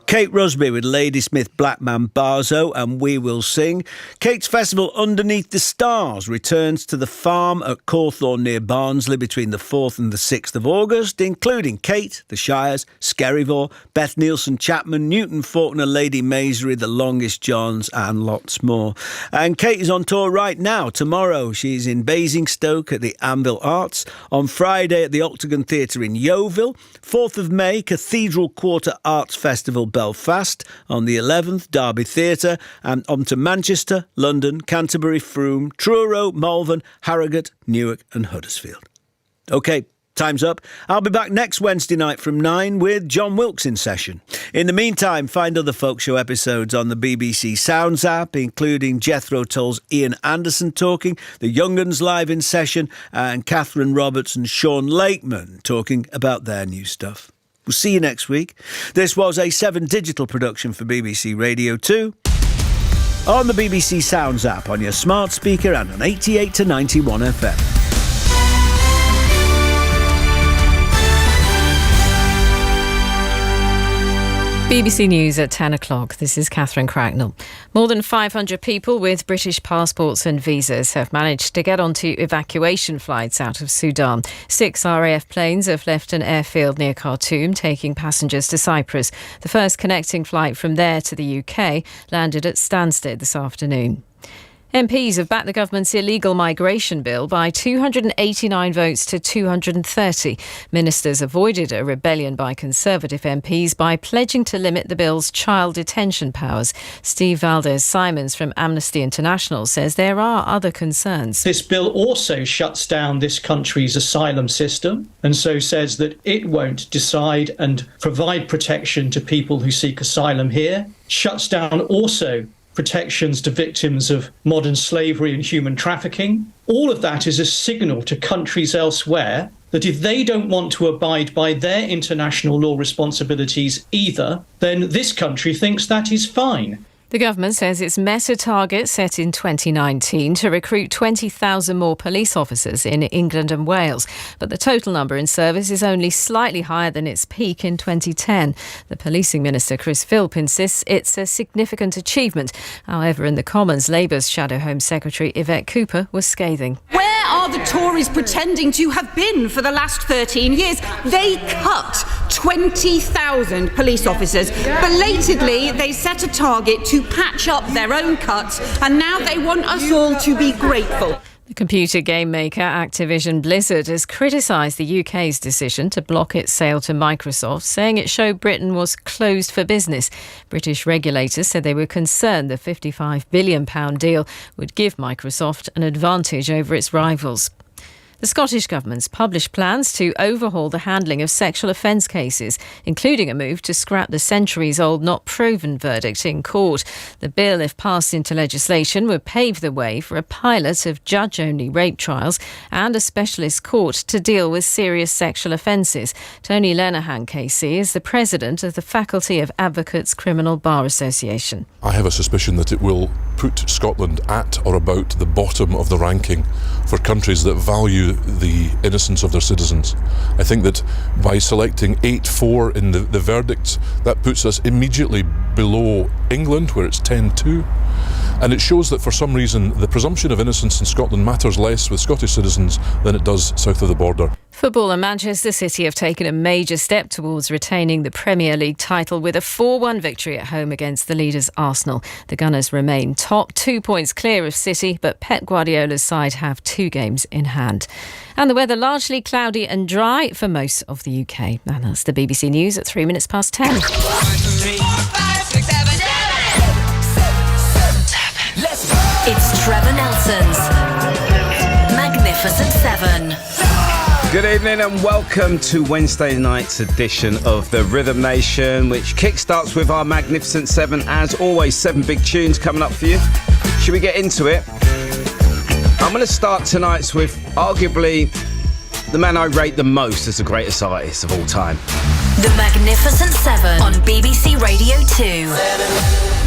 Kate Rusby with Ladysmith Black Mambazo and We Will Sing. Kate's festival Underneath the Stars returns to the farm at Cawthorne near Barnsley between the 4th and the 6th of August, including Kate, the Shires, Skerryvore, Beth Nielsen Chapman, Newton Faulkner, Lady Masery, The Longest Johns and lots more. And Kate is on tour right now. Tomorrow she's in Basingstoke at the Anvil Arts. On Friday at the Octagon Theatre in Yeovil. 4th of May, Cathedral Quarter Arts Festival Belfast. On the 11th, Derby Theatre, and on to Manchester, London, Canterbury, Frome, Truro, Malvern, Harrogate, Newark and Huddersfield. OK, time's up. I'll be back next Wednesday night from 9 with John Wilkes in session. In the meantime, find other Folk Show episodes on the BBC Sounds app, including Jethro Tull's Ian Anderson talking, the Young Uns live in session, and Catherine Roberts and Sean Lakeman talking about their new stuff. We'll see you next week. This was a 7 Digital production for BBC Radio 2. On the BBC Sounds app, on your smart speaker and on 88 to 91 FM. BBC News at 10 o'clock. This is Catherine Cracknell. More than 500 people with British passports and visas have managed to get onto evacuation flights out of Sudan. 6 RAF planes have left an airfield near Khartoum, taking passengers to Cyprus. The first connecting flight from there to the UK landed at Stansted this afternoon. MPs have backed the government's illegal migration bill by 289 votes to 230. Ministers avoided a rebellion by Conservative MPs by pledging to limit the bill's child detention powers. Steve Valdez-Simons from Amnesty International says there are other concerns. This bill also shuts down this country's asylum system and so says that it won't decide and provide protection to people who seek asylum here. Shuts down also protections to victims of modern slavery and human trafficking. All of that is a signal to countries elsewhere that if they don't want to abide by their international law responsibilities either, then this country thinks that is fine. The government says it's met a target set in 2019 to recruit 20,000 more police officers in England and Wales, but the total number in service is only slightly higher than its peak in 2010. The policing minister, Chris Philp, insists it's a significant achievement. However, in the Commons, Labour's Shadow Home Secretary Yvette Cooper was scathing. Where are the Tories pretending to have been for the last 13 years? They cut 20,000 police officers. Belatedly, they set a target to patch up their own cuts, and now they want us all to be grateful. The computer game maker Activision Blizzard has criticised the UK's decision to block its sale to Microsoft, saying it showed Britain was closed for business. British regulators said they were concerned the £55 billion deal would give Microsoft an advantage over its rivals. The Scottish Government's published plans to overhaul the handling of sexual offence cases, including a move to scrap the centuries-old not proven verdict in court. The bill, if passed into legislation, would pave the way for a pilot of judge-only rape trials and a specialist court to deal with serious sexual offences. Tony Lenihan KC is the president of the Faculty of Advocates Criminal Bar Association. I have a suspicion that it will put Scotland at or about the bottom of the ranking for countries that value the innocence of their citizens. I think that by selecting 8-4 in the verdicts, that puts us immediately below England, where it's 10-2. And it shows that for some reason the presumption of innocence in Scotland matters less with Scottish citizens than it does south of the border. Football and Manchester City have taken a major step towards retaining the Premier League title with a 4-1 victory at home against the leaders Arsenal. The Gunners remain top, 2 points clear of City, but Pep Guardiola's side have 2 games in hand. And the weather largely cloudy and dry for most of the UK. And that's the BBC News at 3 minutes past 10. 1, 2, 3, 4, 5, 6, 7, 8. It's Trevor Nelson's Magnificent 7. Good evening and welcome to Wednesday night's edition of the Rhythm Nation, which kickstarts with our Magnificent 7. As always, 7 big tunes coming up for you. Should we get into it? I'm going to start tonight's with arguably the man I rate the most as the greatest artist of all time. The Magnificent 7 on BBC Radio 2.